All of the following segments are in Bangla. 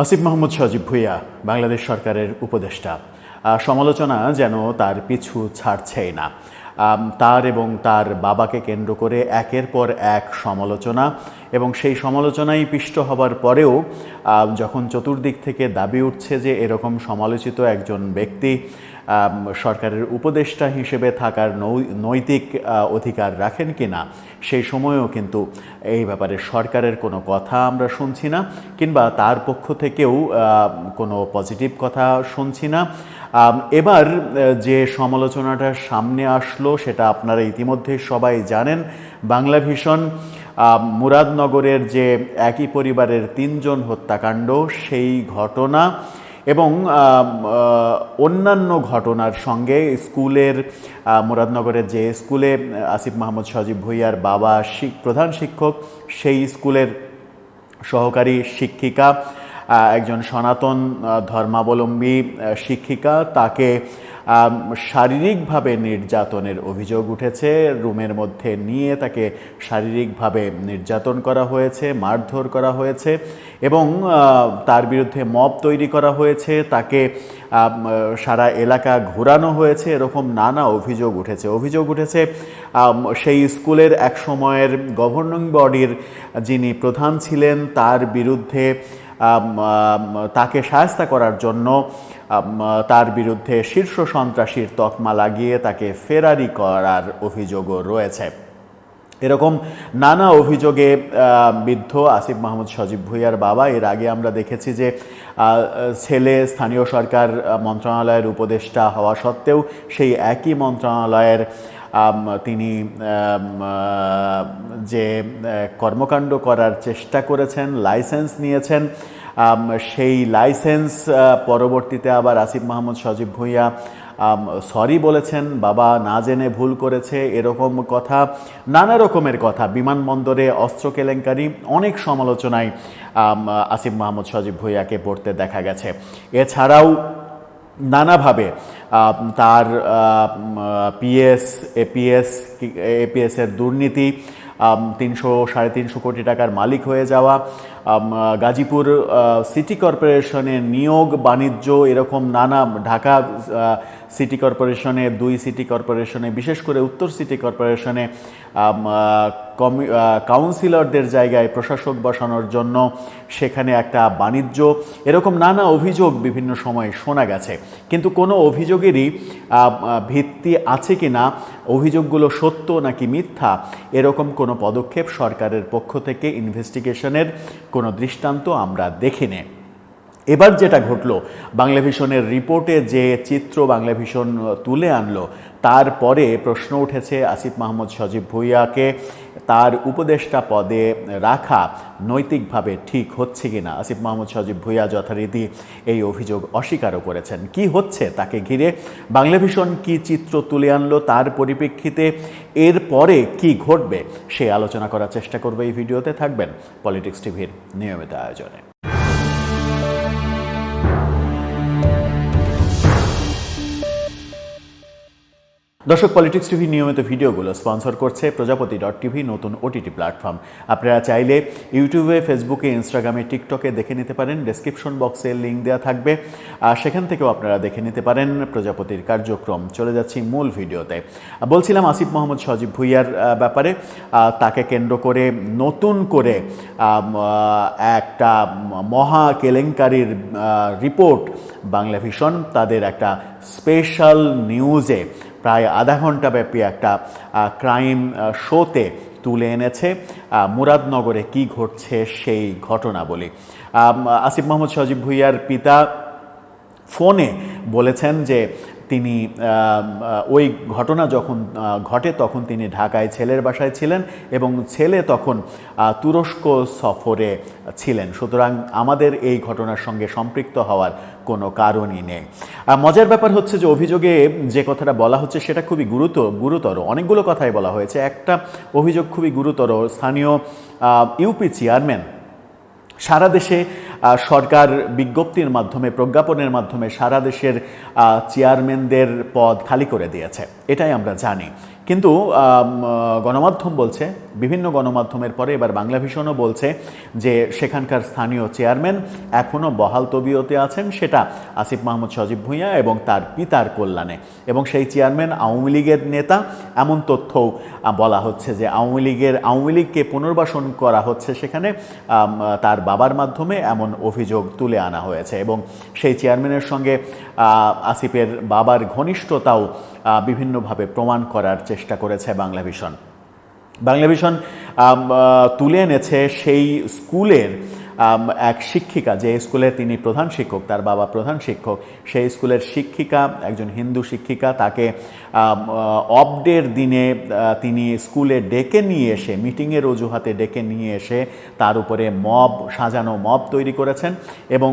আসিফ মাহমুদ সজীব ভুঁইয়া বাংলাদেশ সরকারের উপদেষ্টা সমালোচনা যেন তার পিছু ছাড়ছেই না। তার এবং তার বাবাকে কেন্দ্র করে একের পর এক সমালোচনা এবং সেই সমালোচনায় পিষ্ট হবার পরেও যখন চতুর্দিক থেকে দাবি উঠছে যে এরকম সমালোচিত একজন ব্যক্তি সরকারের উপদেষ্টা হিসেবে থাকার নৈতিক অধিকার রাখেন কিনা, সেই সময়েও কিন্তু এই ব্যাপারে সরকারের কোনো কথা আমরা শুনছি না, কিংবা তার পক্ষ থেকেও কোনো পজিটিভ কথা শুনছি না। এবার যে সমালোচনাটা সামনে আসলো সেটা আপনারা ইতিমধ্যে সবাই জানেন। বাংলাভিশন মুরাদনগরের যে একই পরিবারের ৩ জন হত্যাকাণ্ড, সেই ঘটনা এবং অন্যান্য ঘটনার সঙ্গে স্কুলের মুরাদনগরের যে স্কুলে আসিফ মাহমুদ সজীব ভুঁইয়ার বাবা প্রধান শিক্ষক, সেই স্কুলের সহকারী শিক্ষিকা, একজন সনাতন ধর্মাবলম্বী শিক্ষিকা, তাকে শারীরিকভাবে নির্যাতনের অভিযোগ উঠেছে। রুমের মধ্যে নিয়ে তাকে শারীরিকভাবে নির্যাতন করা হয়েছে, মারধর করা হয়েছে এবং তার বিরুদ্ধে মব তৈরি করা হয়েছে, তাকে সারা এলাকা ঘোরানো হয়েছে, এরকম নানা অভিযোগ উঠেছে। সেই স্কুলের এক সময়ের গভর্নিং বডির যিনি প্রধান ছিলেন, তার বিরুদ্ধে তাকে শায়েস্তা করার জন্য তার বিরুদ্ধে শীর্ষ সন্ত্রাসীর তকমা লাগিয়ে তাকে ফেরারি করার অভিযোগও রয়েছে। এরকম নানা অভিযোগে বিদ্ধ আসিফ মাহমুদ সজীব ভুঁইয়ার বাবা। এর আগে আমরা দেখেছি যে ছেলে স্থানীয় সরকার মন্ত্রণালয়ের উপদেষ্টা হওয়া সত্ত্বেও সেই একই মন্ত্রণালয়ের তিনি যে কর্মকাণ্ড করার চেষ্টা করেছেন, লাইসেন্স নিয়েছেন, সেই লাইসেন্স পরবর্তীতে আবার আসিফ মাহমুদ সজীব ভুঁইয়া সরি বলেছেন, বাবা না জেনে ভুল করেছে, এরকম কথা, নানা রকমের কথা। বিমানবন্দরে অস্ত্র কেলেঙ্কারি, অনেক সমালোচনায় আসিফ মাহমুদ সজীব ভুঁইয়াকে পড়তে দেখা গেছে। এছাড়াও নানাভাবে তার পিএস, এপিএসের দুর্নীতি, 300-350 কোটি টাকার মালিক হয়ে যাওয়া, গাজীপুর সিটি কর্পোরেশনের নিয়োগ বাণিজ্য, এরকম নানা, ঢাকা সিটি কর্পোরেশনে, 2 সিটি কর্পোরেশনে, বিশেষ করে উত্তর সিটি কর্পোরেশনে কাউন্সিলরদের জায়গায় প্রশাসক বসানোর জন্য সেখানে একটা বাণিজ্য, এরকম নানা অভিযোগ বিভিন্ন সময় শোনা গেছে। কিন্তু কোনো অভিযোগেরই ভিত্তি আছে কি না, অভিযোগগুলো সত্য নাকি মিথ্যা, এরকম কোনো পদক্ষেপ সরকারের পক্ষ থেকে ইনভেস্টিগেশনের কোনো দৃষ্টান্ত আমরা দেখিনি। এবার যেটা ঘটলো, বাংলাভিশনের রিপোর্টে যে চিত্র বাংলাভিশন তুলে আনলো, তারপরে প্রশ্ন উঠেছে আসিফ মাহমুদ সজীব ভুঁইয়াকে তার উপদেষ্টা পদে রাখা নৈতিকভাবে ঠিক হচ্ছে কিনা। আসিফ মাহমুদ সজীব ভুঁইয়া যথারীতি এই অভিযোগ অস্বীকারও করেছেন। কি হচ্ছে তাকে ঘিরে, বাংলাভিশন কি চিত্র তুলে আনলো, তার পরিপ্রেক্ষিতে এরপরে কি ঘটবে, সে আলোচনা করার চেষ্টা করবে এই ভিডিওতে। থাকবেন পলিটিক্স টিভির নিয়মিত আয়োজনে। দর্শক, পলিটিক্স টিভি নিয়মিত ভিডিওগুলো স্পন্সর করছে প্রজাপতি.টিভি, নতুন ওটিটি প্ল্যাটফর্ম। আপনারা চাইলে ইউটিউবে, ফেসবুকে, ইনস্টাগ্রামে, টিকটকে দেখে নিতে পারেন। ডেসক্রিপশন বক্সে লিঙ্ক দেওয়া থাকবে, সেখান থেকেও আপনারা দেখে নিতে পারেন প্রজাপতির কার্যক্রম। চলে যাচ্ছি মূল ভিডিওতে। বলছিলাম আসিফ মাহমুদ সজীব ভুঁইয়ার ব্যাপারে। তাকে কেন্দ্র করে নতুন করে একটা মহা কেলেঙ্কারির রিপোর্ট বাংলাভিশন তাদের একটা স্পেশাল নিউজে, প্রায় আধা ঘন্টা ব্যাপী একটা ক্রাইম শোতে তুলে এনেছে। মুরাদনগরে কি ঘটছে সেই ঘটনাবলী। আসিফ মাহমুদ সজীব ভুঁইয়ার পিতা ফোনে বলেছেন যে তিনি ওই ঘটনা যখন ঘটে তখন তিনি ঢাকায় ছেলের বাসায় ছিলেন এবং ছেলে তখন তুরস্ক সফরে ছিলেন, সুতরাং আমাদের এই ঘটনার সঙ্গে সম্পৃক্ত হওয়ার কোনো কারণই নেই। মজার ব্যাপার হচ্ছে যে অভিযোগে যে কথাটা বলা হচ্ছে সেটা খুবই গুরুতর। অনেকগুলো কথাই বলা হয়েছে, একটা অভিযোগ খুবই গুরুতর। স্থানীয় ইউপি চেয়ারম্যান সারা দেশে সরকার বিজ্ঞপ্তির মাধ্যমে, প্রজ্ঞাপনের মাধ্যমে সারা দেশের চেয়ারম্যানদের পদ খালি করে দিয়েছে, এটাই আমরা জানি। কিন্তু গণমাধ্যম বলছে বিভিন্ন গণমাধ্যমের পরে এবার বাংলাভিশনও বলছে যে সেখানকার স্থানীয় চেয়ারম্যান এখনও বহাল তবিয়তে আছেন, সেটা আসিফ মাহমুদ সজীব ভূঁইয়া এবং তার পিতার কল্যাণে, এবং সেই চেয়ারম্যান আওয়ামী লীগের নেতা, এমন তথ্যও বলা হচ্ছে যে আওয়ামী লীগকে পুনর্বাসন করা হচ্ছে সেখানে তার বাবার মাধ্যমে, এমন অভিযোগ তুলে আনা হয়েছে। এবং সেই চেয়ারম্যানের সঙ্গে আসিফের বাবার ঘনিষ্ঠতাও বিভিন্নভাবে প্রমাণ করার চেষ্টা করেছে বাংলাভিশন। বাংলাভিশন তুলে এনেছে সেই স্কুলের এক শিক্ষিকা, যে স্কুলে তিনি প্রধান শিক্ষক, তার বাবা প্রধান শিক্ষক, সেই স্কুলের শিক্ষিকা, একজন হিন্দু শিক্ষিকা, তাকে অফ ডের দিনে তিনি স্কুলে ডেকে নিয়ে এসে, মিটিংয়ের অজুহাতে ডেকে নিয়ে এসে তার উপরে সাজানো মব তৈরি করেছেন এবং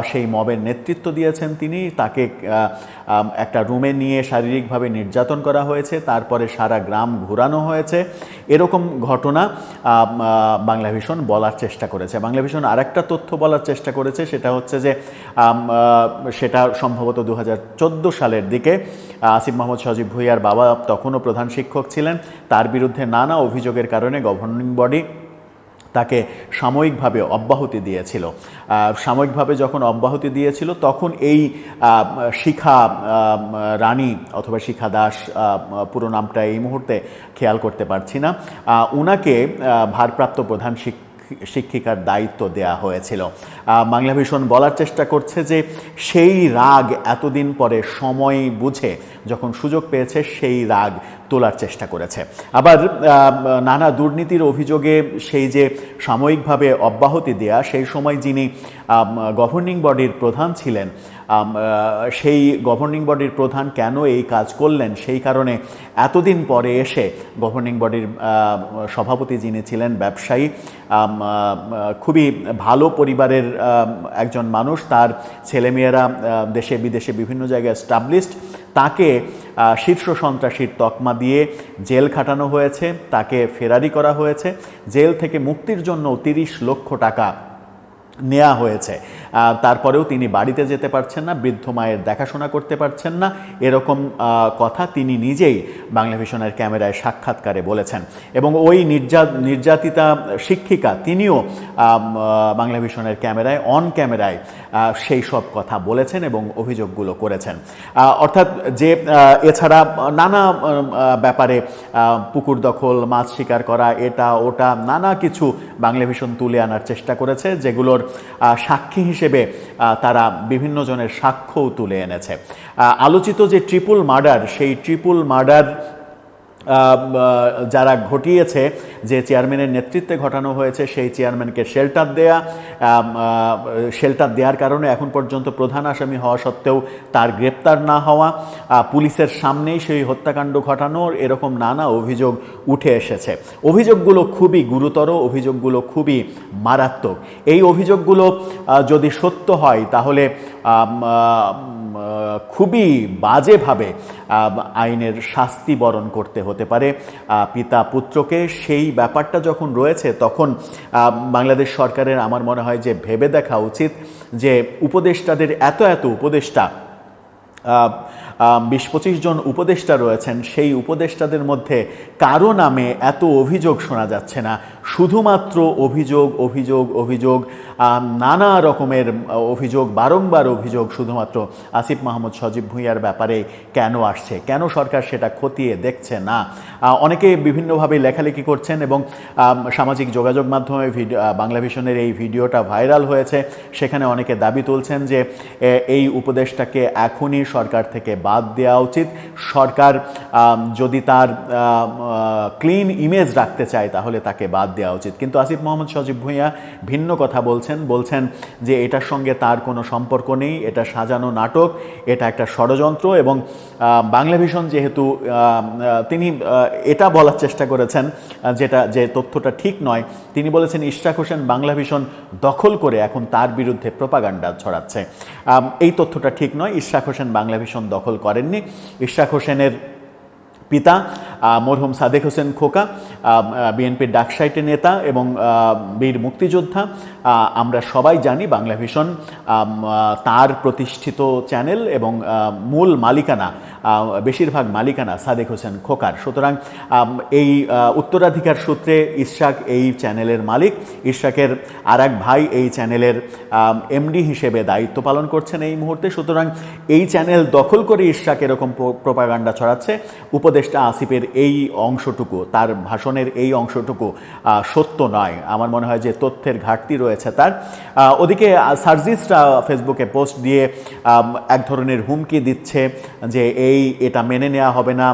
সেই মবের নেতৃত্ব দিয়েছেন তিনি। তাকে একটা রুমে নিয়ে শারীরিকভাবে নির্যাতন করা হয়েছে, তারপরে সারা গ্রাম ঘোরানো হয়েছে। এরকম ঘটনা বাংলাভিশন বলার চেষ্টা করেছে। বাংলাভিশন আরেকটা তথ্য বলার চেষ্টা করেছে, সেটা হচ্ছে যে সেটা সম্ভবত 2014 সালের দিকে আসিফ মাহমুদ সজীব ভূঁইয়ার বাবা তখনও প্রধান শিক্ষক ছিলেন, তার বিরুদ্ধে নানা অভিযোগের কারণে গভর্নিং বডি তাকে সাময়িকভাবে অব্যাহতি দিয়েছিল। সাময়িকভাবে যখন অব্যাহতি দিয়েছিল তখন এই শিখা রানী অথবা শিখা দাস, পুরো নামটা এই মুহূর্তে খেয়াল করতে পারছি না, উনাকে ভারপ্রাপ্ত প্রধান শিক্ষিকার দায়িত্ব দেয়া হয়েছিল। বাংলাভিশন বলার চেষ্টা করছে যে সেই রাগ এতদিন পরে সময় বুঝে যখন সুযোগ পেয়েছে সেই রাগ তোলার চেষ্টা করেছে। আবার নানা দুর্নীতির অভিযোগে সেই যে সাময়িকভাবে অব্যাহতি দেয়া, সেই সময় যিনি গভর্নিং বডির প্রধান ছিলেন, সেই গভর্নিং বডির প্রধান কেন এই কাজ করলেন, সেই কারণে এতদিন পরে এসে গভর্নিং বডির সভাপতি যিনি ছিলেন, ব্যবসায়ী, খুবই ভালো পরিবারের একজন মানুষ, তার ছেলেমেয়েরা দেশে বিদেশে বিভিন্ন জায়গায় এস্টাবলিশড, তাকে শীর্ষ সন্ত্রাসীর তকমা দিয়ে জেল খাটানো হয়েছে, তাকে ফেরারি করা হয়েছে, জেল থেকে মুক্তির জন্য 30 লক্ষ টাকা নেওয়া হয়েছে। তারপরেও তিনি বাড়িতে যেতে পারছেন না, বৃদ্ধ মায়ের দেখাশোনা করতে পারছেন না, এরকম কথা তিনি নিজেই বাংলাভিশনের ক্যামেরায় সাক্ষাৎকারে বলেছেন। এবং ওই নির্যাতিতা শিক্ষিকা তিনিও বাংলাভিশনের ক্যামেরায়, অন ক্যামেরায় সেই সব কথা বলেছেন এবং অভিযোগগুলো করেছেন। অর্থাৎ যে এছাড়া নানা ব্যাপারে পুকুর দখল, মাছ শিকার করা, এটা ওটা নানা কিছু বাংলাভিশন তুলে আনার চেষ্টা করেছে, যেগুলোর সাক্ষী হিসেবে তারা বিভিন্ন জনের সাক্ষ্যও তুলে এনেছে। আলোচিত যে ট্রিপল মার্ডার, সেই ট্রিপল মার্ডার যারা ঘটিয়েছে, যে চেয়ারম্যানের নেতৃত্বে ঘটানো হয়েছে, সেই চেয়ারম্যানকে শেল্টার দেওয়ার কারণে এখন পর্যন্ত প্রধান আসামি হওয়া সত্ত্বেও তার গ্রেপ্তার না হওয়া, পুলিশের সামনেই সেই হত্যাকাণ্ড ঘটানোর, এরকম নানা অভিযোগ উঠে এসেছে। অভিযোগগুলো খুবই গুরুতর, অভিযোগগুলো খুবই মারাত্মক। এই অভিযোগগুলো যদি সত্য হয় তাহলে খুবই বাজেভাবে আইনের শাস্তি বরণ করতে হতে পারে পিতা পুত্রকে। সেই ব্যাপারটা যখন রয়েছে তখন বাংলাদেশ সরকারের আমার মনে হয় যে ভেবে দেখা উচিত যে উপদেষ্টাদের এত উপদেষ্টা, 20-25 জন উপদেষ্টা রয়েছেন, সেই উপদেষ্টাদের মধ্যে কারো নামে এত অভিযোগ শোনা যাচ্ছে না। শুধুমাত্র অভিযোগ, নানা রকমের অভিযোগ, বারংবার অভিযোগ শুধুমাত্র আসিফ মাহমুদ সজীব ভূঁইয়ার ব্যাপারে কেন আসছে, কেন সরকার সেটা খতিয়ে দেখছে না। অনেকে বিভিন্নভাবে লেখালেখি করছেন এবং সামাজিক যোগাযোগ মাধ্যমে বাংলাভিশনের এই ভিডিওটা ভাইরাল হয়েছে। সেখানে অনেকে দাবি তুলছেন যে এই উপদেষ্টাকে এখনই সরকার থেকে বাদ দেওয়া উচিত। সরকার যদি তার ক্লিন ইমেজ রাখতে চায় তাহলে তাকে বাদ দেওয়া উচিত। কিন্তু আসিফ মাহমুদ সজীব ভূঁইয়া ভিন্ন কথা বলছেন যে এটার সঙ্গে তার কোনো সম্পর্ক নেই, এটা সাজানো নাটক, এটা একটা ষড়যন্ত্র। এবং বাংলাভিশন যেহেতু তিনি এটা বলার চেষ্টা করেছেন যে তথ্যটা ঠিক নয়, তিনি বলেছেন ইশরাক হোসেন বাংলাভিশন দখল করে এখন তার বিরুদ্ধে প্রোপাগান্ডা ছড়াচ্ছে। এই তথ্যটা ঠিক নয়। ইশরাক হোসেন বাংলাভিশন দখল করেননি। ইশরাক হোসেনের পিতা মরহুম সাদেক হোসেন খোকা বিএনপির ডাকসাইটের নেতা এবং বীর মুক্তিযোদ্ধা। আমরা সবাই জানি বাংলা ভিশন তার প্রতিষ্ঠিত চ্যানেল এবং মূল মালিকানা, বেশিরভাগ মালিকানা সাদেক হোসেন খোকার। সুতরাং এই উত্তরাধিকার সূত্রে ইশরাক এই চ্যানেলের মালিক। ইশরাকের আর এক ভাই এই চ্যানেলের এমডি হিসেবে দায়িত্ব পালন করছেন এই মুহূর্তে। সুতরাং এই চ্যানেল দখল করে ইশরাক এরকম প্রোপাগান্ডা ছড়াচ্ছে। উপদেষ্টা আসিফের এই অংশটুকু, তার ভাষণের এই অংশটুকু সত্য নয়। আমার মনে হয় যে তথ্যের ঘাটতি রয়েছে তার। ওদিকে সার্জিসরা ফেসবুকে পোস্ট দিয়ে এক ধরনের হুমকি দিচ্ছে যে এটা মেনে নেওয়া হবে না,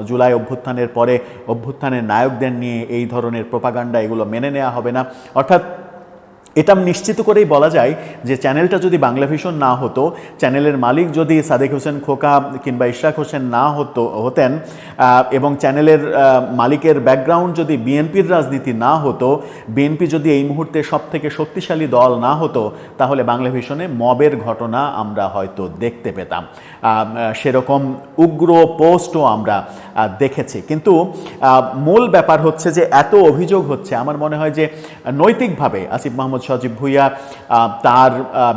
জুলাই অভ্যুত্থানের পরে অভ্যুত্থানের নায়কদের নিয়ে এই ধরনের প্রোপাগান্ডা এগুলো মেনে নেওয়া হবে না। অর্থাৎ এটা নিশ্চিত করেই বলা যায় যে চ্যানেলটা যদি বাংলা ভিশন না হতো, চ্যানেলের মালিক যদি সাদেক হোসেন খোকা কিংবা ইশরাক হোসেন না হতেন এবং চ্যানেলের মালিকের ব্যাকগ্রাউন্ড যদি বিএনপির রাজনীতি না হতো, বিএনপি যদি এই মুহূর্তে সবথেকে শক্তিশালী দল না হতো, তাহলে বাংলা ভিশনে মবের ঘটনা আমরা হয়তো দেখতে পেতাম। সেরকম উগ্র পোস্টও আমরা দেখেছি। কিন্তু মূল ব্যাপার হচ্ছে যে এত অভিযোগ হচ্ছে, আমার মনে হয় যে নৈতিকভাবে আসিফ মাহমুদ সজীব ভুঁইয়া তার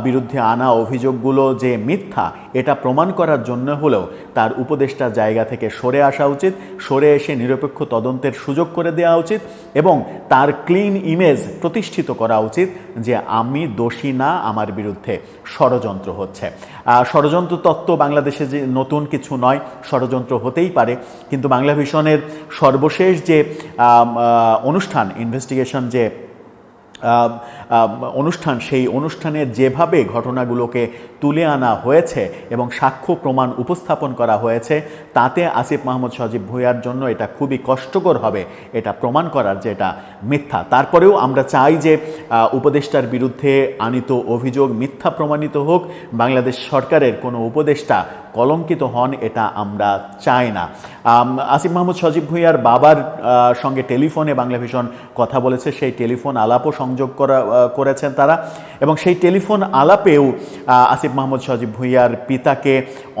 বিরুদ্ধে আনা অভিযোগগুলো যে মিথ্যা এটা প্রমাণ করার জন্য হলেও তার উপদেষ্টার জায়গা থেকে সরে আসা উচিত, সরে এসে নিরপেক্ষ তদন্তের সুযোগ করে দেওয়া উচিত এবং তার ক্লিন ইমেজ প্রতিষ্ঠিত করা উচিত যে আমি দোষী না, আমার বিরুদ্ধে ষড়যন্ত্র হচ্ছে। ষড়যন্ত্র তত্ত্ব বাংলাদেশে যে নতুন কিছু নয়, ষড়যন্ত্র হতেই পারে, কিন্তু বাংলা ভিশনের সর্বশেষ যে অনুষ্ঠান, ইনভেস্টিগেশন যে অনুষ্ঠান, সেই অনুষ্ঠানে যেভাবে ঘটনাগুলোকে তুলে আনা হয়েছে এবং সাক্ষ্য প্রমাণ উপস্থাপন করা হয়েছে, তাতে আসিফ মাহমুদ সজীব ভুঁইয়ার জন্য এটা খুবই কষ্টকর হবে এটা প্রমাণ করার যে এটা মিথ্যা। তারপরেও আমরা চাই যে উপদেষ্টার বিরুদ্ধে আনিত অভিযোগ মিথ্যা প্রমাণিত হোক, বাংলাদেশ সরকারের কোনো উপদেষ্টা কলঙ্কিত হন, এটা আমরা চাই না। আসিফ মাহমুদ সজীব ভুঁইয়ার বাবার সঙ্গে টেলিফোনে বাংলা ভিশন কথা বলেছে, সেই টেলিফোন আলাপও সংযোগ করেছেন তারা এবং সেই টেলিফোন আলাপেও আসিফ মাহমুদ সজীব ভুঁইয়ার পিতাকে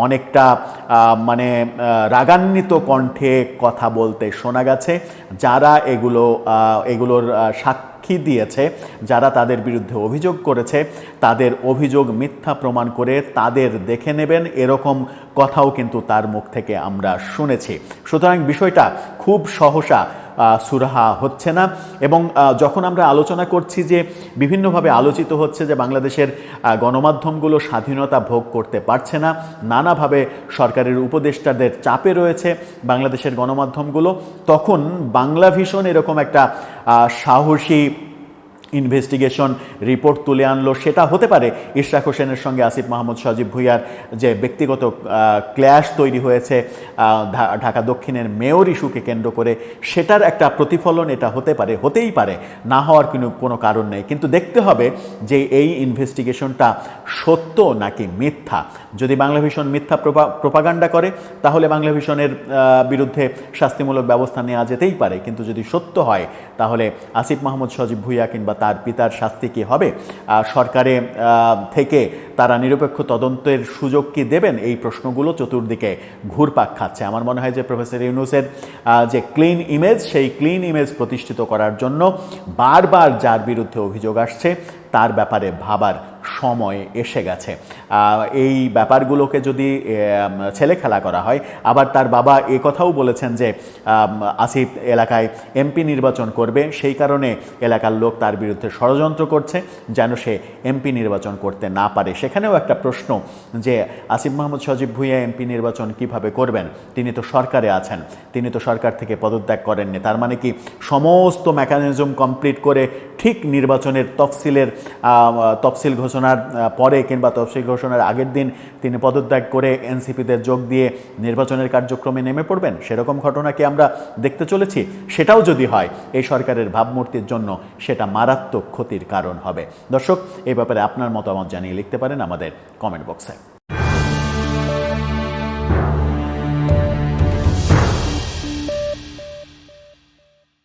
অনেকটা মানে রাগান্বিত কণ্ঠে কথা বলতে শোনা গেছে। যারা এগুলোর সাক্ষী দিয়েছে, যারা তাদের বিরুদ্ধে অভিযোগ করেছে, তাদের অভিযোগ মিথ্যা প্রমাণ করে তাদের দেখে নেবেন, এরকম কথাও কিন্তু তার মুখ থেকে আমরা শুনেছি। সুতরাং বিষয়টা খুব সহসা সুরাহা হচ্ছে না এবং যখন আমরা আলোচনা করছি যে বিভিন্নভাবে আলোচিত হচ্ছে যে বাংলাদেশের গণমাধ্যমগুলো স্বাধীনতা ভোগ করতে পারছে না, নানাভাবে সরকারের উপদেষ্টাদের চাপে রয়েছে বাংলাদেশের গণমাধ্যমগুলো, তখন বাংলা ভিশন এরকম একটা সাহসী ইনভেস্টিগেশন রিপোর্ট তুলে আনলো। সেটা হতে পারে ইশরাক হোসেনের সঙ্গে আসিফ মাহমুদ সজীব ভুঁইয়ার যে ব্যক্তিগত ক্ল্যাশ তৈরি হয়েছে ঢাকা দক্ষিণের মেয়র ইস্যুকে কেন্দ্র করে, সেটার একটা প্রতিফলন এটা হতে পারে, হতেই পারে, না হওয়ার কোনো কারণ নেই। কিন্তু দেখতে হবে যে এই ইনভেস্টিগেশনটা সত্য নাকি মিথ্যা। যদি বাংলা ভিশন মিথ্যা প্রোপাগান্ডা করে তাহলে বাংলা ভিশনের বিরুদ্ধে শাস্তিমূলক ব্যবস্থা নেওয়া যেতেই পারে, কিন্তু যদি সত্য হয় তাহলে আসিফ মাহমুদ সজীব ভুঁইয়া কিংবা তার পিতার শাস্তি কি হবে? সরকারে থেকে তারা নিরপেক্ষ তদন্তের সুযোগ কি দেবেন? এই প্রশ্নগুলো চতুর্দিকে ঘুরপাক খাচ্ছে। আমার মনে হয় যে প্রফেসর ইউনূসের যে ক্লিন ইমেজ, সেই ক্লিন ইমেজ প্রতিষ্ঠিত করার জন্য বারবার যার বিরুদ্ধে অভিযোগ আসছে তার ব্যাপারে ভাবার সময় এসে গেছে। এই ব্যাপারগুলোকে যদি ছেলে খেলা করা হয়, আবার তার বাবা এ কথাও বলেছেন যে আসিফ এলাকায় এমপি নির্বাচন করবে, সেই কারণে এলাকার লোক তার বিরুদ্ধে ষড়যন্ত্র করছে যেন সে এমপি নির্বাচন করতে না পারে। সেখানেও একটা প্রশ্ন যে আসিফ মাহমুদ সজীব ভুঁইয়া এমপি নির্বাচন কিভাবে করবেন? তিনি তো সরকারে আছেন, তিনি তো সরকার থেকে পদত্যাগ করেননি। তার মানে কি সমস্ত মেকানিজম কমপ্লিট করে ঠিক নির্বাচনের তফসিল ঘোষণার পরে কিংবা তফসিল ঘোষণার আগের দিন তিনি পদত্যাগ করে এনসিপিতে যোগ দিয়ে নির্বাচনের কার্যক্রমে নেমে পড়বেন? সেরকম ঘটনা কি আমরা দেখতে চলেছি? সেটাও যদি হয়, এই সরকারের ভাবমূর্তির জন্য সেটা মারাত্মক ক্ষতির কারণ হবে। দর্শক, এই ব্যাপারে আপনার মতামত জানিয়ে লিখতে পারেন আমাদের কমেন্ট বক্সে।